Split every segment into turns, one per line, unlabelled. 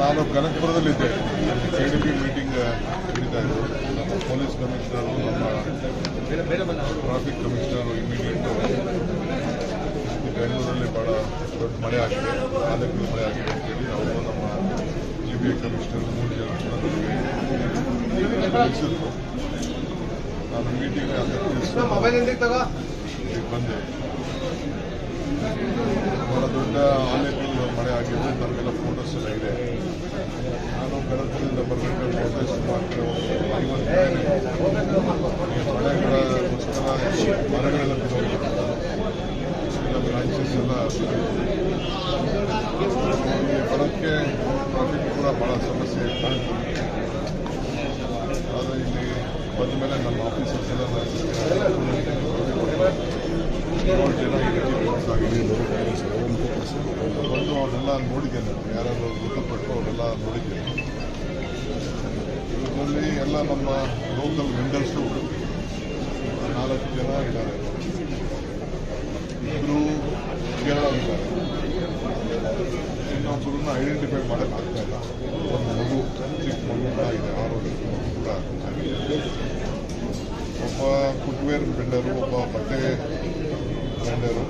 ನಾನು ಕನಕಪುರದಲ್ಲಿದ್ದೆ. KDP meeting ನಡೀತಾ ಇದ್ದು. ನಮ್ಮ ಪೊಲೀಸ್ ಕಮಿಷನರು, ನಮ್ಮ ಟ್ರಾಫಿಕ್ ಕಮಿಷನರು ಇಮಿಡಿಯೇಟ್ ಬೆಂಗಳೂರಲ್ಲಿ ಭಾಳ ದೊಡ್ಡ ಮಳೆ ಆಗಿದೆ, ಆಲಕ್ಕಿ ಮಳೆ ಆಗಿದೆ ಅಂತೇಳಿ ಅವರು ನಮ್ಮ GBA ಕಮಿಷನರ್ 3 ಜನ ತಿಳಿಸಿದ್ರು. ನಾನು ಮೀಟಿಂಗ್ ಬಂದೆ. ಬಹಳ ದೊಡ್ಡ ಆಲಕ್ಕಿ ಮಳೆ ಆಗಿದ್ದು ನಮಗೆಲ್ಲ ಫೋಟೋಸ್ ಎಲ್ಲ ಇದೆ. ನಾನು ಕನಕಪುರದಿಂದ ಬರಬೇಕಾದ್ರೆ ಸುಮಾರು 50 ಮಳೆಗೋಸ್ಕರ ಮರಗಳೆಲ್ಲ ಬ್ರಾಂಚಸ್ ಎಲ್ಲ ಬರೋಕ್ಕೆ ಟ್ರಾಫಿಕ್ ಕೂಡ ಭಾಳ ಸಮಸ್ಯೆ ಕಾಣ್ತದೆ. ಆದರೆ ಇಲ್ಲಿ ಬಂದ ಮೇಲೆ ನಮ್ಮ ಆಫೀಸರ್ಸ್ ಎಲ್ಲ ಜನ ಬಂದು ಅವರೆಲ್ಲ ನೋಡಿದ್ದೇನೆ. ಯಾರಾದರೂ ಮೃತಪಟ್ಟು ಅವರೆಲ್ಲ ನೋಡಿದ್ದೇನೆ. ಇದರಲ್ಲಿ ಎಲ್ಲ ನಮ್ಮ ಲೋಕಲ್ ವೆಂಡರ್ಸು 4 ಜನ ಇದ್ದಾರೆ. ಇಬ್ಬರು ಕೇರಳವಿದ್ದಾರೆ, ಇನ್ನೊಬ್ಬರನ್ನ ಐಡೆಂಟಿಫೈ ಮಾಡೋಕ್ಕಾಗ್ತಾ ಇಲ್ಲ. ಒಂದು ಮಗು, ಚಿಕ್ಕ ಮಗು ಕೂಡ ಇದೆ, 6 ವರ್ಷದ ಮಗು ಕೂಡ ಆಗಿದೆ. ಒಬ್ಬ ಫುಟ್ವೇರ್ ವೆಂಡರು, ಒಬ್ಬ ಬಟ್ಟೆ ವೆಂಡರು,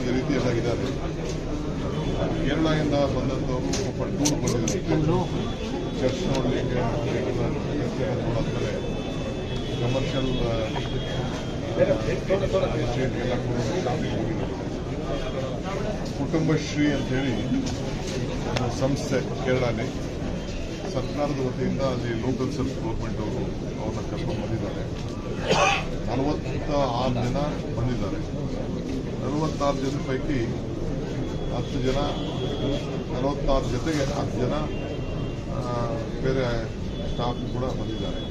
ಈ ರೀತಿ ಎಲ್ಲ ಇದ್ದಾರೆ. ಕೇರಳದಿಂದ ಬಂದಂಥವರು ಒಬ್ಬ ಟೂರ್ ಬಂದಿದ್ದಾರೆ ಚರ್ಚ್ ನೋಡಲಿಕ್ಕೆ. ನೋಡಾದ್ಮೇಲೆ ಕಮರ್ಷಿಯಲ್ ಎಸ್ಟೇಟ್ಗೆಲ್ಲ ಶಾಪಿಂಗ್ ಹೋಗಿದ್ದಾರೆ. ಕುಟುಂಬಶ್ರೀ ಅಂತೇಳಿ ಒಂದು ಸಂಸ್ಥೆ ಕೇರಳಲ್ಲಿ ಸರ್ಕಾರದ ವತಿಯಿಂದ ಅಲ್ಲಿ ಲೋಕಲ್ ಸೆಲ್ಫ್ ಗೌರ್ಮೆಂಟ್ ಅವರು ಅವ್ರನ್ನ ಕರ್ಕೊಂಡು ಬಂದಿದ್ದಾರೆ. 46 ಜನ ಬಂದಿದ್ದಾರೆ. 46 ಜನ ಪೈಕಿ 10 ಜನ, 46 ಜೊತೆಗೆ 10 ಜನ ಬೇರೆ ಸ್ಟಾಫ್ ಕೂಡ ಬಂದಿದ್ದಾರೆ.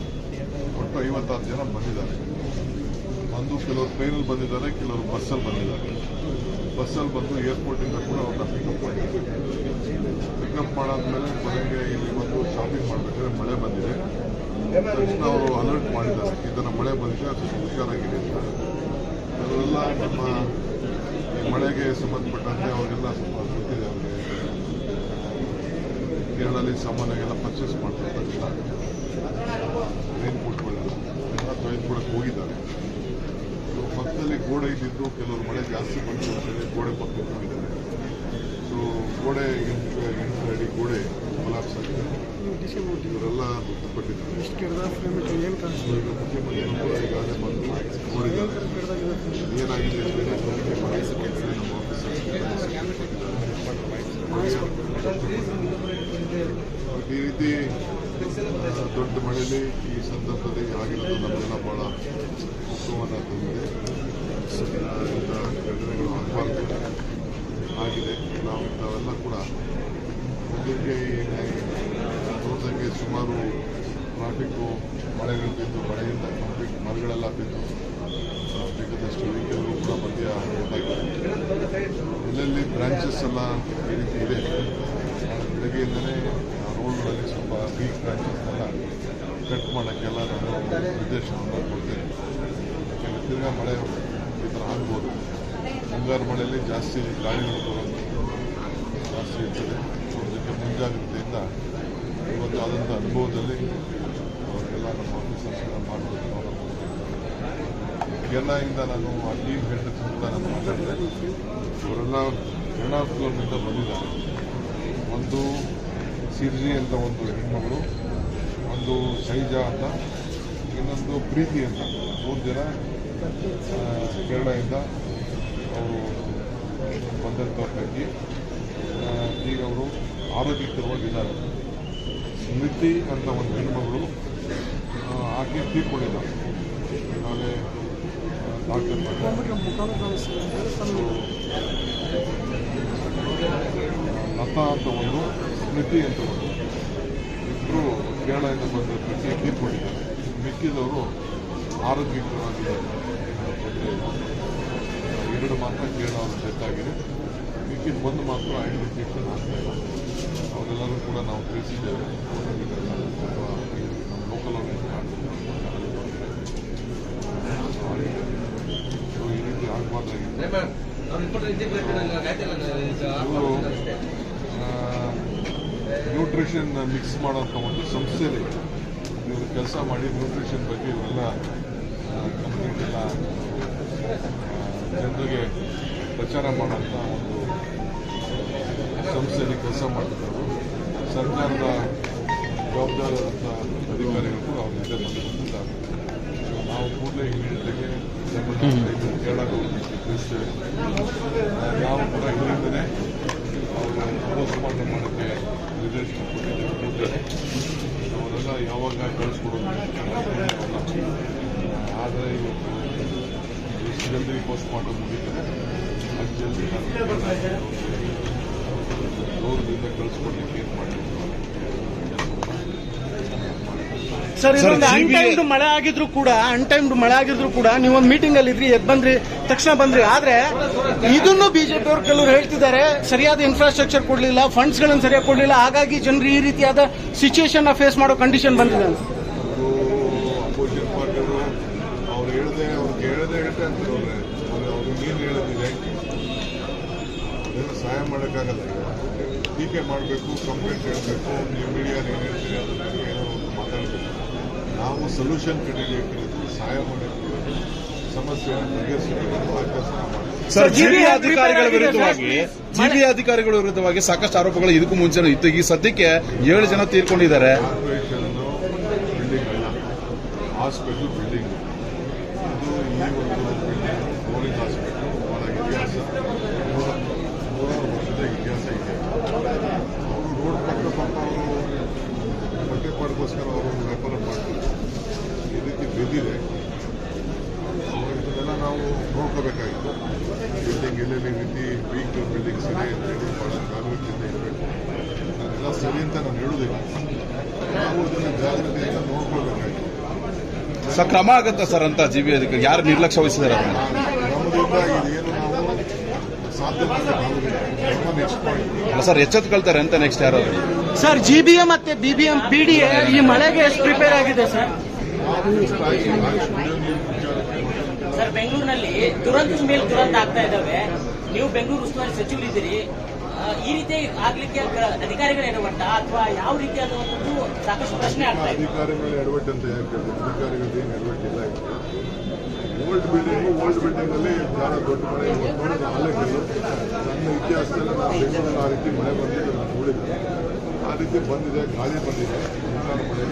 ಒಟ್ಟು 56 ಜನ ಬಂದಿದ್ದಾರೆ. ಬಂದು ಕೆಲವರು ಟ್ರೈನಲ್ಲಿ ಬಂದಿದ್ದಾರೆ, ಕೆಲವರು ಬಸ್ಸಲ್ಲಿ ಬಂದಿದ್ದಾರೆ. ಬಸ್ಸಲ್ಲಿ ಬಂದು ಏರ್ಪೋರ್ಟಿಂದ ಕೂಡ ಅವ್ರನ್ನ ಪಿಕಪ್ ಮಾಡಿದ್ದಾರೆ. ಪಿಕಪ್ ಮಾಡಾದ್ಮೇಲೆ ಕೊನೆಗೆ ಇಲ್ಲಿ ಬಂದು ಶಾಪಿಂಗ್ ಮಾಡಬೇಕಾದ್ರೆ ಮಳೆ ಬಂದಿದೆ. ತಕ್ಷಣ ಅವರು ಅಲರ್ಟ್ ಮಾಡಿದ್ದಾರೆ, ಈ ಥರ ಮಳೆ ಬಂದಿದೆ, ಅದು ಹುಷಾರಾಗಿದೆ ಅಂತ. ಅವರೆಲ್ಲ ನಮ್ಮ ಮಳೆಗೆ ಸಂಬಂಧಪಟ್ಟಂತೆ ಅವರಿಗೆಲ್ಲ ಸ್ವಲ್ಪ ಗೊತ್ತಿದೆ. ಅವರಿಗೆ ಕೇರಳದಲ್ಲಿ ಸಾಮಾನ್ಯಗೆಲ್ಲ ಪರ್ಚೇಸ್ ಮಾಡ್ತಾರೆ. ತಕ್ಷಣ ರೈನ್ ಕೋಟ್ಗಳೆಲ್ಲ ತೊಳೆದುಕೊಳಕ್ಕೆ ಹೋಗಿದ್ದಾರೆ. ಪಕ್ಕದಲ್ಲಿ ಗೋಡೆ ಇದ್ದಿದ್ದು ಕೆಲವರು ಮಳೆ ಜಾಸ್ತಿ ಬಂದು ಅಂತೇಳಿ ಗೋಡೆ ಪಕ್ಕಕ್ಕೆ ಹೋಗಿದ್ದಾರೆ. ಸೊ ಗೋಡೆ 8 ಅಡಿ ಗೋಡೆ ಕೊಲಾಪ್ಸ್ ಆಗಿದೆ. ಇವರೆಲ್ಲ ಮೃತಪಟ್ಟಿದ್ದಾರೆ. ಈಗ ಮುಖ್ಯಮಂತ್ರಿಗಳು ಈಗಾಗಲೇ ಬಂದು ನೋಡಿದ್ದಾರೆ ಏನಾಗಿದೆ ಅಂತೇಳಿ. ನಮ್ಮ ಆಫೀಸರ್ಸ್ ಈ ರೀತಿ ದೊಡ್ಡ ಮಳೆಯಲ್ಲಿ ಈ ಸಂದರ್ಭದಲ್ಲಿ ಆಗಿರೋದು ನಮಗೆಲ್ಲ ಭಾಳ ದುಃಖವನ್ನು ತಂದಿದೆ. ಇಂಥ ಘಟನೆಗಳು ಆಗಬಾರ್ದು ಆಗಿದೆ. ನಾವು ಇಂಥವೆಲ್ಲ ಕೂಡ ಮುಂದಕ್ಕೆ ನೋಡಿದಂಗೆ ಸುಮಾರು ಟ್ರಾಫಿಕ್ಕು ಮಳೆಗಳು ಬಿದ್ದು, ಮಳೆಯಿಂದ ಟ್ರಾಫಿಕ್ ಮರಗಳೆಲ್ಲ ಬಿದ್ದು ಬೇಕಾದಷ್ಟು ವೆಹಿಕಲ್ಗಳು ಕೂಡ ಮಧ್ಯ ಗೊತ್ತಾಗಿದೆ. ಎಲ್ಲೆಲ್ಲಿ ಬ್ರಾಂಚಸ್ ಎಲ್ಲ ಈ ರೀತಿ ಇದೆ. ಬೆಳಗ್ಗೆಯಿಂದಲೇ ರೋಡ್ಗಳಲ್ಲಿ ಸ್ವಲ್ಪ ವೀಕ್ ಬ್ರಾಂಚಸ್ನೆಲ್ಲ ಕಟ್ ಮಾಡೋಕ್ಕೆಲ್ಲ ನಾನು ನಿರ್ದೇಶನವನ್ನು ಕೊಡ್ತೇನೆ. ಯಾಕೆಂದರೆ ತಿರ್ಗಾ ಮಳೆ ಈ ಥರ ಆಗ್ಬೋದು. ಮುಂಗಾರು ಮಳೆಯಲ್ಲಿ ಜಾಸ್ತಿ ಗಾಳಿಗಳು ಬರೋದು ಜಾಸ್ತಿ ಇರ್ತದೆ. ಅದಕ್ಕೆ ಮುಂಜಾಗ್ರತೆಯಿಂದ ಇವತ್ತು ಆದಂಥ ಅನುಭವದಲ್ಲಿ ಅವರಿಗೆಲ್ಲ ನಮ್ಮ ಆಫೀಸರ್ಸ್ಗಳ ಮಾಡಬೇಕು. ಕೇರಳದಿಂದ ನಾನು ಆ ಟೀಮ್ ಹೆಡ್ ಕೂಡ ನಾನು ಮಾತಾಡಿದೆ. ಅವರೆಲ್ಲ ಎರ್ನಾಕುಲಂನಿಂದ ಬಂದಿದ್ದಾರೆ. ಒಂದು ಸಿರ್ಜಿ ಅಂತ ಒಂದು ಹೆಣ್ಮಗಳು, ಒಂದು ಶೈಜಾ ಅಂತ, ಇನ್ನೊಂದು ಪ್ರೀತಿ ಅಂತ, 3 ಜನ ಕೇರಳದಿಂದ ಅವರು ಬಂದಂಥವ್ರ ಪೈಕಿ ಈಗ ಅವರು ಆರೋಗ್ಯಕರವಾಗಿದ್ದಾರೆ. ಸ್ಮೃತಿ ಅಂತ ಒಂದು ಹೆಣ್ಮಗಳು, ಆಕೆ ತೀರ್ಕೊಂಡಿದ್ದಾರೆ. ನಾಳೆ ಡಾಕ್ಟರ್ ಲತಾ ಅಂತ ಒಂದು, ಸ್ಮೃತಿ ಅಂತ ಒಂದು, ಇಬ್ಬರು ಕೇರಳದಿಂದ ಬಂದ ಪ್ರತಿ ತೀರ್ಕೊಂಡಿದ್ದಾರೆ. ಮಿಕ್ಕಿದವರು ಆರೋಗ್ಯಕರವಾಗಿದ್ದಾರೆ. 2 ಮಾತ್ರ ಕೇರಳ ಅವರು ಡೆತ್ ಆಗಿದೆ. ಮಿಕ್ಕಿದ 1 ಮಾತ್ರ ಐಡೆಂಟಿಫಿಕೇಷನ್ ಆಗ್ತಾ ಇಲ್ಲ. ಅವರೆಲ್ಲರೂ ಕೂಡ ನಾವು ತಿಳಿಸಿದ್ದೇವೆ. ನಮ್ಮ ಲೋಕಲ್ ಸೊ ಈ ರೀತಿ ಆಗಬಾರ್ದಾಗಿತ್ತು. ಇವರು ನ್ಯೂಟ್ರಿಷನ್ ಮಿಕ್ಸ್ ಮಾಡೋಂಥ ಒಂದು ಸಂಸ್ಥೆಯಲ್ಲಿ ಇವರು ಕೆಲಸ ಮಾಡಿ ನ್ಯೂಟ್ರಿಷನ್ ಬಗ್ಗೆ ಇವೆಲ್ಲ ಕಂಪ್ನಿಗೆಲ್ಲ ಜನರಿಗೆ ಪ್ರಚಾರ ಮಾಡೋಂಥ ಒಂದು ಸಂಸ್ಥೆಯಲ್ಲಿ ಕೆಲಸ ಮಾಡ್ತಿದ್ದಾರೆ. ಸರ್ಕಾರದ ಜವಾಬ್ದಾರಿಯಾದಂಥ ಅಧಿಕಾರಿಗಳು ಅವ್ರ ಜೊತೆ ಬಂದಿದ್ದಾರೆ. ನಾವು ಕೂಡಲೇ ಇಮಿಡಿಯೇಟ್ಗೆ ಕೇಳಕ್ಕೆ ತಿಳಿಸ್ತೇವೆ. ನಾವು ಕೂಡ ಇದರಿಂದಲೇ ಅವರು ಪೋಸ್ಟ್ ಮಾರ್ಟಮ್ ಮಾಡೋಕ್ಕೆ ನಿರ್ದೇಶನ ಕೊಟ್ಟಿದ್ದೇವೆ. ಅವರೆಲ್ಲ ಯಾವಾಗ ಕಳಿಸ್ಕೊಡೋದು ಆದರೆ ಇವತ್ತು ಎಷ್ಟು ಜಲ್ದಿ ಪೋಸ್ಟ್ ಮಾರ್ಟಮ್ ಮುಗಿತಾರೆ ಅಷ್ಟು ಜಲ್ದಿ ಗೌರವದಿಂದ ಕಳಿಸ್ಕೊಡ್ಲಿಕ್ಕೆ ಏನು ಮಾಡಿದ್ರು.
ಸರ್, ಇದೊಂದು ಅನ್ಟೈಮ್ಡ್ ಮಳೆ ಆಗಿದ್ರು ಕೂಡ ನೀವೊಂದು ಮೀಟಿಂಗ್ ಅಲ್ಲಿ ಇದ್ರಿ, ಎದ್ ಬಂದ್ರಿ, ತಕ್ಷಣ ಬಂದ್ರಿ. ಆದ್ರೆ ಇದನ್ನು ಬಿಜೆಪಿ ಅವರು ಕೆಲವರು ಹೇಳ್ತಿದ್ದಾರೆ, ಸರಿಯಾದ ಇನ್ಫ್ರಾಸ್ಟ್ರಕ್ಚರ್ ಕೊಡ್ಲಿಲ್ಲ, ಫಂಡ್ಸ್ ಗಳನ್ನು ಸರಿಯಾಗಿ ಕೊಡ್ಲಿಲ್ಲ, ಹಾಗಾಗಿ ಜನರು ಈ ರೀತಿಯಾದ ಸಿಚುಯೇಷನ್ ಫೇಸ್ ಮಾಡೋ ಕಂಡೀಷನ್ ಬಂದಿದೆ ಅಂತ.
ಅಪೋಸಿಷನ್ ಪಾರ್ಟಿಯವರು ಅವ್ರು ಹೇಳದೆ ಅಂತಾರೆ. ಅವರು ನೀನು ಹೇಳೋದಿದೆ, ಅದೇನು ಸಹಾಯ ಮಾಡೋಕ್ಕಾಗಲ್ಲ. ಟೀಕೆ ಮಾಡಬೇಕು, ಕಂಪ್ಲೇಂಟ್ ಹೇಳಬೇಕು, ನೀವು ಮೀಡಿಯಾ ಏನು ಹೇಳ್ತೀರಿ ಅದನ್ನ ಏನೋ ಒಂದು ಮಾತಾಡಬೇಕು. ನಾವು ಸೊಲ್ಯೂಷನ್ ಕಂಡುಹಿಡಿಯಕ್ಕೆ ಸಹಾಯ ಮಾಡಬೇಕು, ಸಮಸ್ಯೆಯನ್ನು ಬಗೆಹರಿಸಬೇಕು, ಆ ಕೆಲಸ ಮಾಡಿ.
ಸರ್, ಜಿಬಿಎ ಅಧಿಕಾರಿಗಳ ವಿರುದ್ಧವಾಗಿ ಸಾಕಷ್ಟು ಆರೋಪಗಳು ಇದಕ್ಕೂ ಮುಂಚೆನೂ ಇತ್ತು. ಈ ಸದ್ಯಕ್ಕೆ 7 ಜನ ತೀರ್ಕೊಂಡಿದ್ದಾರೆ.
ಕಾರ್ಪೊರೇಷನ್ ಬಿಲ್ಡಿಂಗ್ ಅಲ್ಲ, ಹಾಸ್ಪಿಟಲ್ ಬಿಲ್ಡಿಂಗ್ ಇದು. ಈ ಒಂದು ಬಿಲ್ಡಿಂಗ್ ಗೋವಿಂದ್ ಹಾಸ್ಪಿಟಲ್ ಬಹಳ ಇತಿಹಾಸ, 100 ವರ್ಷದ ಇತಿಹಾಸ ಇದೆ. ಅವರು ರೋಡ್ ಪಕ್ಕ ಅವರು ಹೊಟ್ಟೆಪಾಡಿಗೋಸ್ಕರ ಅವರು ವ್ಯಾಪಾರ ಮಾಡ್ತಾರೆ. ಇದಕ್ಕೆ ಬೆದಿದೆ. ಇದನ್ನೆಲ್ಲ ನಾವು ನೋಡ್ಕೋಬೇಕಾಗಿತ್ತು. ಬಿಲ್ಡಿಂಗ್ ಎಲ್ಲೆಲ್ಲಿ ರೀತಿ ವೀಕ್ ಬಿಲ್ಡಿಂಗ್ಸ್ ಇದೆ ಅಂತೇಳಿ ಭಾಳ ಜಾಗೃತಿಯಿಂದ ಇರಬೇಕು. ಅದೆಲ್ಲ ಸರಿ ಅಂತ ನಾನು ಹೇಳುವುದಿಲ್ಲ. ನಾವು ಅದನ್ನು ಜಾಗೃತಿಯಿಂದ ನೋಡ್ಕೊಳ್ಬೇಕಾಗಿತ್ತು.
ಸರ್, ಕ್ರಮ ಆಗುತ್ತಾ ಸರ್ ಅಂತ ಜಿಬಿಎ ಅಧಿಕಾರಿ ಯಾರು ನಿರ್ಲಕ್ಷ್ಯ ವಹಿಸಿದ್ದಾರೆ?
ಕ್ರಮದಿಂದ ಇದೇನು ನಾವು ಸಾಧ್ಯ ಮಾಡೋಕ್ಕಾಗುವುದಿಲ್ಲ. ಕ್ರಮ ನೆಕ್ಸ್ಟ್ ಪಾಯಿಂಟ್.
ಅಲ್ಲ ಸರ್, ಎಚ್ಚೆತ್ಕೊಳ್ತಾರೆ ಅಂತ ನೆಕ್ಸ್ಟ್ ಯಾರು?
ಸರ್, ಜಿಬಿಎ ಮತ್ತೆ ಬಿಬಿಎಂ ಬಿಡಿಎ ಈ ಮಳೆಗೆ ಎಷ್ಟು ಪ್ರಿಪೇರ್ ಆಗಿದೆ ಸರ್?
ಸರ್, ಬೆಂಗಳೂರಿನಲ್ಲಿ ದುರಂತದ ಮೇಲೆ ದುರಂತ ಆಗ್ತಾ ಇದ್ದಾವೆ. ನೀವು ಬೆಂಗಳೂರು ಉಸ್ತುವಾರಿ ಸಚಿವರಿದ್ದೀರಿ, ಈ ರೀತಿ ಆಗ್ಲಿಕ್ಕೆ ಅಧಿಕಾರಿಗಳ ಎಡವಟ್ಟ ಅಥವಾ ಯಾವ ರೀತಿಯಾದಂಥದ್ದು ಸಾಕಷ್ಟು ಪ್ರಶ್ನೆ ಆಗ್ತಾ ಇದೆ.
ಅಧಿಕಾರಿಗಳ ಎಡವಟ್ಟು ಅಂತ ಯಾಕೆ ಹೇಳ್ತಾರೆ? ಅಧಿಕಾರಿಗಳದ್ದು ಏನು ಎಡವಟ್ಟಿಲ್ಲ. ಓಲ್ಡ್ ಬಿಲ್ಡಿಂಗ್ ಅಲ್ಲಿ ಯಾರ ದೊಡ್ಡ ಮಳೆ ನೋಡಿದ ಆಲೆಗಳು ನನ್ನ ಇತಿಹಾಸದಲ್ಲಿ ನಾನು ಬೆಂಗಳೂರಲ್ಲಿ ಆ ರೀತಿ ಮಳೆ ಬಂದಿದ್ದು ನಾನು ನೋಡಿದ್ದೆ. ಆ ರೀತಿ ಬಂದಿದೆ, ಗಾಳಿ ಬಂದಿದೆ, ಮುಂಗಾರು ಮಳೆ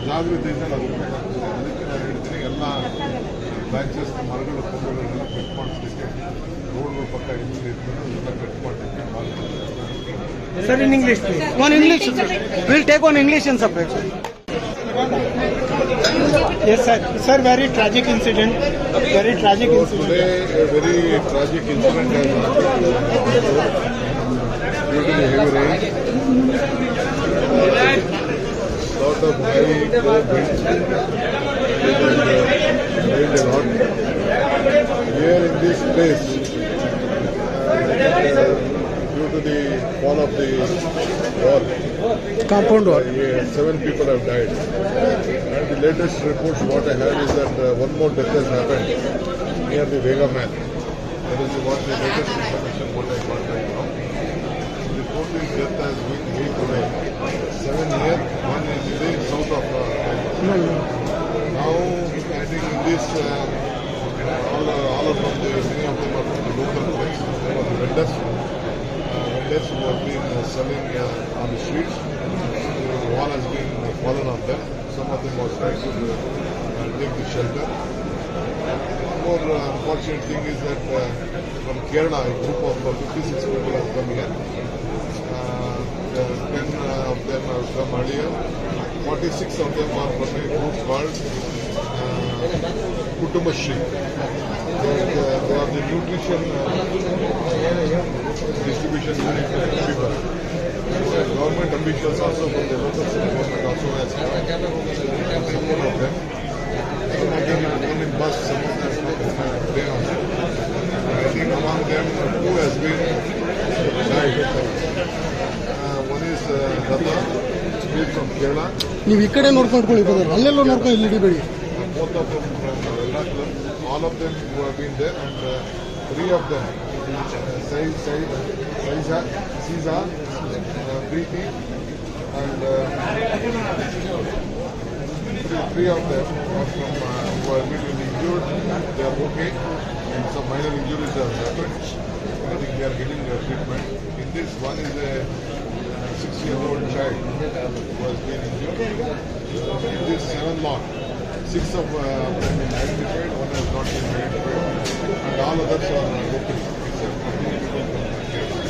ಜಾಗೃತಿಯಿಂದ ನಾವು ಇರಬೇಕಾಗ್ತದೆ. ಅದಕ್ಕೆ ನಾನು ಹೇಳ್ತೀನಿ, ಎಲ್ಲ ಬ್ರಾಂಚಸ್ ಮರಗಳ ಕೊಂಬೆಗಳನ್ನೆಲ್ಲ ಕಟ್ ಮಾಡಿಸ್ಲಿಕ್ಕೆ, ರೋಡ್ಗಳ ಪಕ್ಕ ಎಲ್ಲ ಕಟ್ ಮಾಡಲಿಕ್ಕೆ ಮಾಡ್ತಾರೆ.
Sir, in English, please. One English, sir. We'll take one English and separate, sir. Yes, sir. Sir, very tragic incident. Very tragic incident.
Today, a very tragic incident has happened due to the heavy rain. Lot of high winds rained a lot. Here in this place, due to the fall of the wall,
Compound wall.
7 people have died. And the latest reports what I heard is that one more death has happened near the Vega Man. That is what the latest information what I got right now. The total death has been 8 today. 7 here, 1 in the south of Now I think in this all of them, many of them are from the local place. They were the vendors who have been selling on the streets. The wall has been fallen on them. Some of them was trying to take the shelter. One more unfortunate thing is that from Kerala, a group of 56 people have come here. 10 of them have come earlier. 46 of them are from a group called Kutumbashri. They are the nutrition distribution unit people. Government officials also from the local government also has come. Support of them. Some of them have come in bus, some of them have come in train also. I think among them, 2 has been died. One is Lata, straight from Kerala.
ನೀವು ಈ ಕಡೆ ನೋಡ್ಕೊಂಡ್ಕೊಳ್ಳಿ, ಅಲ್ಲೆಲ್ಲ ನೋಡ್ಕೊಂಡು ಇಲ್ಲಿ ಹಿಡಿಬೇಡಿ.
Both of them from Ernakulam. All of them who have been there, and 3 of them Caesar, Preeti, and three of them are from who are been injured. They are okay, and some minor injuries have happened. I think they are getting treatment. In this, one is a 6-year-old child who has been injured. In this 7 lot, 6 of them have been identified, one has not been identified, and all others are local, except for 2 people from Kerala.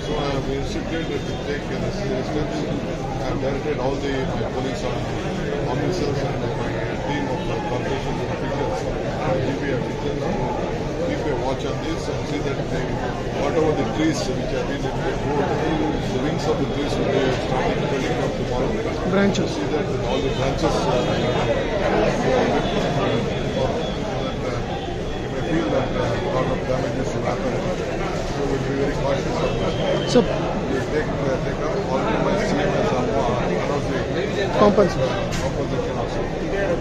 So I have instructed to take necessary steps. I have directed all the police officers and my team of corporation officials, GP officials, keep a watch on this and see that whatever the trees which have been in the road, the wings of the trees will be starting building up tomorrow.
Branches.
See that all the branches so that you may feel that a lot of damages will happen. So we'll be very cautious of that.
So
We'll take up already my CMS announcing compensation also.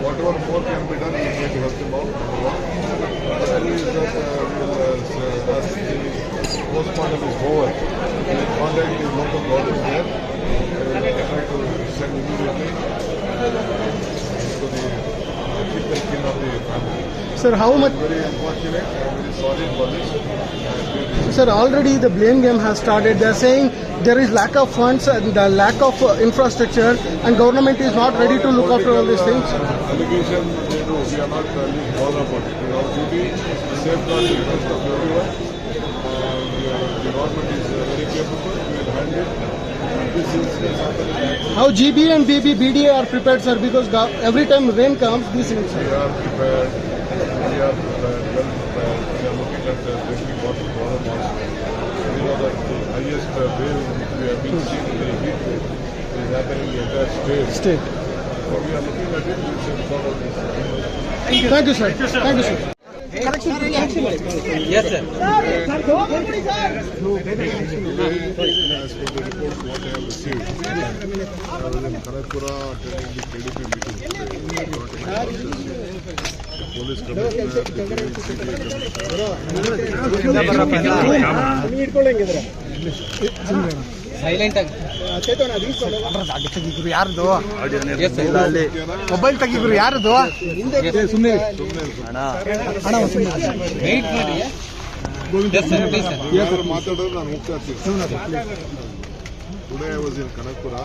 Whatever more can be done, we will make help them out. Secondly is that as the postmortem is over, we will contact the local government there. We will try to send immediately to the people kin of the family.
sir, how much?
Very unfortunate. I am very sorry for this.
Sir, already the blame game has started. They are saying there is lack of funds and the lack of infrastructure, and government is not ready to look after all these things.
Allegation they do. We are not bothered about it. Our duty is to safeguard the interest of everyone. The government is very capable. We will handle it. This incident happened.
How GB and BDA are prepared, sir? Because every time rain comes, these things.
We are prepared. We are prepared, well prepared. We are looking at drinking water problem also. We know that the highest wave which we have been seeing in the heat wave is happening in the entire state. So we are looking at it. We should follow this.
Thank you, sir. Thank you, sir.
Yes, sir.
Today, as per the reports what I have received, I was in Kanakpura attending the KDP meeting today. The police commissioner, the
silent ಆಗಿ ಯಾರ್ದು mobile ತೆಗಿದ್ರು ಯಾರದು ಸುಮ್ಮನೆ
ಯಾರು ಮಾತಾಡೋದು ನಾನು ಹೋಗ್ತಾ ಇರ್ತೀನಿ. Today I was in Kanakpura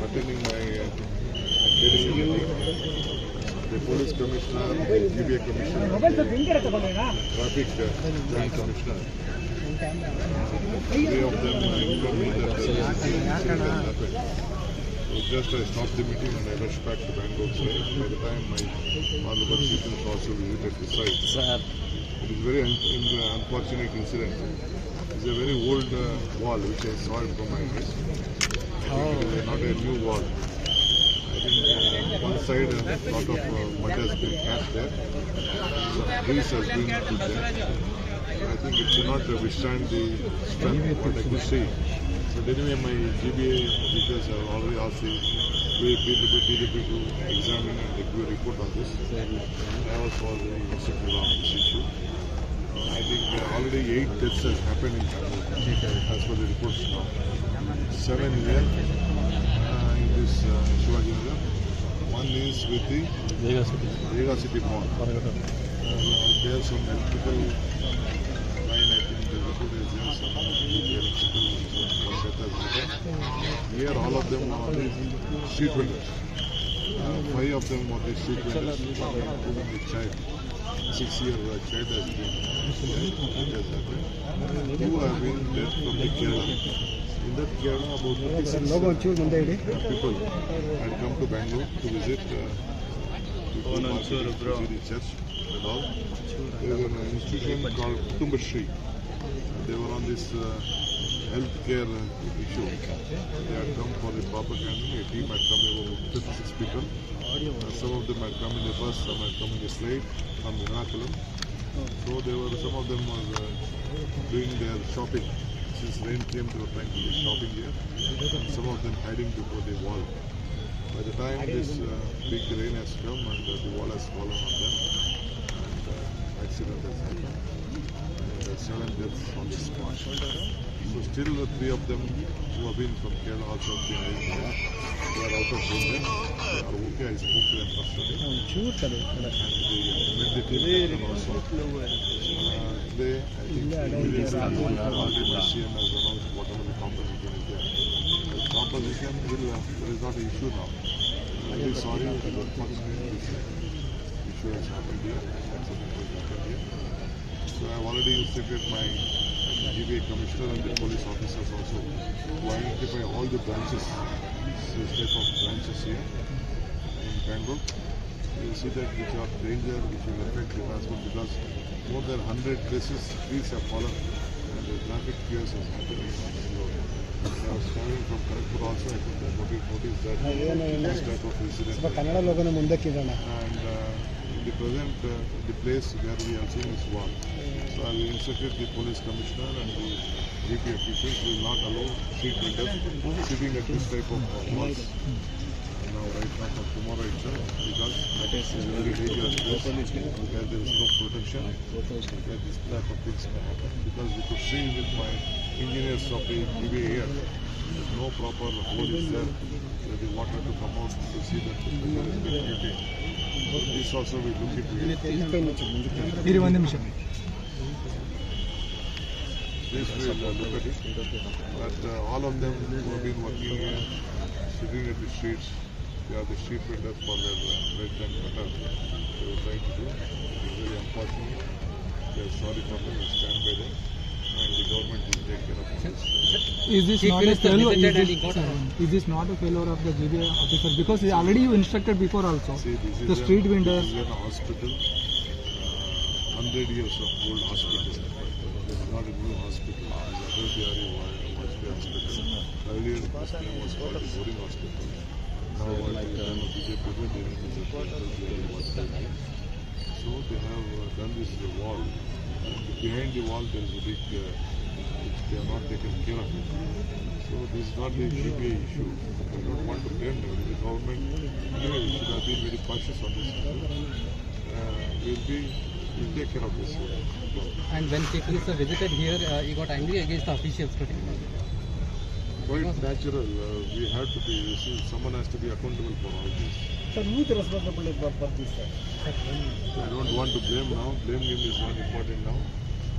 attending my KDP meeting. The police commissioner, the GBA commissioner, traffic joint commissioner. Three of them informed me that this incident has happened. So just I stopped the meeting and I rushed back to Bangalore today. By the time my honorable chief minister also visited the site. It is a very unfortunate incident. It's a very old wall which I saw it from my place. I think it is not a new wall. I think one side a lot of mud has been cast there. Some grease has been put there. I think it should not withstand the strength what I could see. But anyway, my GBA officials have already asked the PDP to examine and give a report on this. I was already instructed on this issue. I think already 8 deaths has happened in Bangalore as per the reports now. 7 here in this Shivaji Nagar. One is with the Vega City Mall. There are some electrical line, I think the report is there, some electrical one death has happened. Here all of them are the street vendors. 5 of them are the street vendors, including the child. 6-year-old child has been it has happened. 2 have been dead from the Kerala. In that Kerala, about 56 people had come to Bangalore to visit the church and all. There was an institution called Kutumbashri. They were on this healthcare issue. They had come for the propaganda. A team had come, about 56 people. Some of them had come in a bus, some had come in a slate from Ernakulam. So some of them were doing their shopping. Since rain came, they were trying to do shopping here. And some of them hiding before the wall. By the time this big rain has come and the wall has fallen on them, and accident has happened. And 7 deaths on the spot. So still the 3 of them who have been from Kerala also have been identified. They are out of danger. They are okay. I spoke to them personally. And the immediate also. Today, I think already my CM has announced whatever the composition is there. The composition there is not an issue now. I'm very sorry that unfortunately this issue has happened here. Accident has happened here. So I have already instructed my GBA commissioner and the police officers also to identify all the branches, this type of branches here in Bangalore. You will see that which are danger, which will affect the transport because more than 100 places trees have fallen and the traffic chaos has happened in Bangalore. I was traveling from Kharagpur also, I could notice that this type of incident. And in the present, the place where we are seeing is war. So I will instruct the police commissioner and the GP officials will not allow street vendors sitting at this type of walls. Now, right now, from tomorrow itself, because that is a very dangerous place where there is no protection, where this type of things may happen. Because we could see with my engineers of the GBA here, there's no proper hole is there, where the water to come out to see that the pressure is being maintained. So this also we look into it. This we will look at it. But all of them who have been working here, sitting at the streets, they are the street vendors for their bread and butter. They were trying to do. It is very unfortunate. We are sorry for them. We stand by them. And the government will take care of this.
Is this not a failure of the GBA officer? Because already you instructed before also.
See,
the street vendors.
This is a hospital, 100 years of old hospital. This is not a new hospital. It is a hospital. Earlier, this name was called the boarding hospital. Now, BJP so they have done this wall. And behind the wall, there is a big, which they have not taken care of it. So this is not the GBA issue. I don't want to blame them. The government anyway we should have been very cautious on this issue. We'll take care of this.
And when Chief Minister visited here, he got angry against the officials today.
Quite natural. We have to be. Someone has to be accountable for all this.
Sir, who is responsible for this?
I don't want to blame now. Blame game is not important now.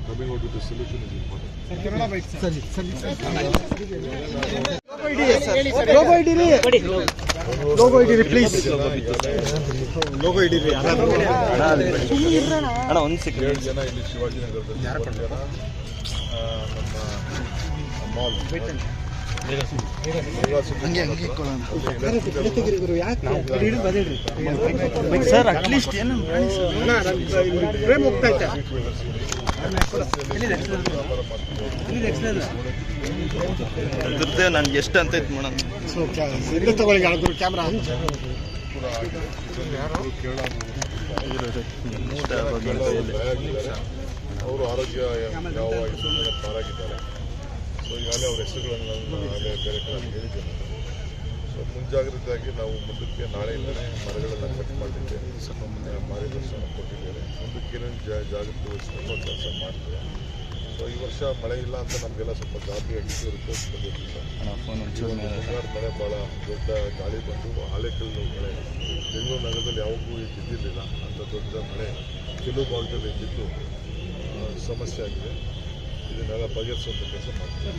Coming out with a solution is important.
Logo ID, please. Logo ID.
7 ಜನ ಇಲ್ಲಿ ಶಿವಾಜಿನಗರದಲ್ಲಿ 1 ಜನ ನಮ್ಮ mall
sir at least ಏನು frame ಹೋಗ್ತಾ ಇತ್ತು
ನನ್ಗೆ ಎಷ್ಟು ಅಂತ ಇತ್ತು ಮೇಡಮ್
ತಗೊಳ್ಳಿ ಕ್ಯಾಮ್ರಾ
ಅವರು ಆರೋಗ್ಯ ಯಾವ ಪಾರಾಗಿದ್ದಾರೆ. ಸೊ ಈಗಾಗಲೇ ಅವ್ರ ಹೆಸರುಗಳನ್ನು ಬೇರೆ ಕಡೆ ಹೇಳಿದ್ದೇನೆ. ಸೊ ಮುಂಜಾಗ್ರತೆಯಾಗಿ ನಾವು ಮುಂದಕ್ಕೆ ನಾಳೆಯಿಂದಲೇ ಮರಗಳನ್ನು ಕಟ್ ಮಾಡಲಿಕ್ಕೆ ಮಾರ್ಗದರ್ಶನ ಕೊಟ್ಟಿದ್ದೇವೆ. ಮುಂದಕ್ಕೆ ಏನೇನು ಜಾಗೃತಿ ವಹಿಸಬೇಕು ಆ ಕೆಲಸ ಮಾಡ್ತೇವೆ. ಸೊ ಈ ವರ್ಷ ಮಳೆ ಇಲ್ಲ ಅಂತ ನಮಗೆಲ್ಲ ಸ್ವಲ್ಪ ಗಾಬರಿಯಾಗಿತ್ತು. ರಿಪೋರ್ಟ್ ಬಂದಿತ್ತು ಸರ್. ಮುಂಗಾರು ಮಳೆ ಭಾಳ ದೊಡ್ಡ ಗಾಳಿ ಬಂದು ಆಲೇಕಲ್ಲು ಮಳೆ ಬೆಂಗಳೂರು ನಗರದಲ್ಲಿ ಯಾವಾಗೂ ಇದ್ದಿರಲಿಲ್ಲ. ಅಂಥ ದೊಡ್ಡ ಮಳೆ ಕೆಲವು ಭಾಗದಲ್ಲಿ ಇದ್ದಿದ್ದು ಸಮಸ್ಯೆ ಆಗಿದೆ. ಇದನ್ನೆಲ್ಲ ಬಗೆಹರಿಸುವಂಥ ಕೆಲಸ ಮಾಡ್ತೀವಿ.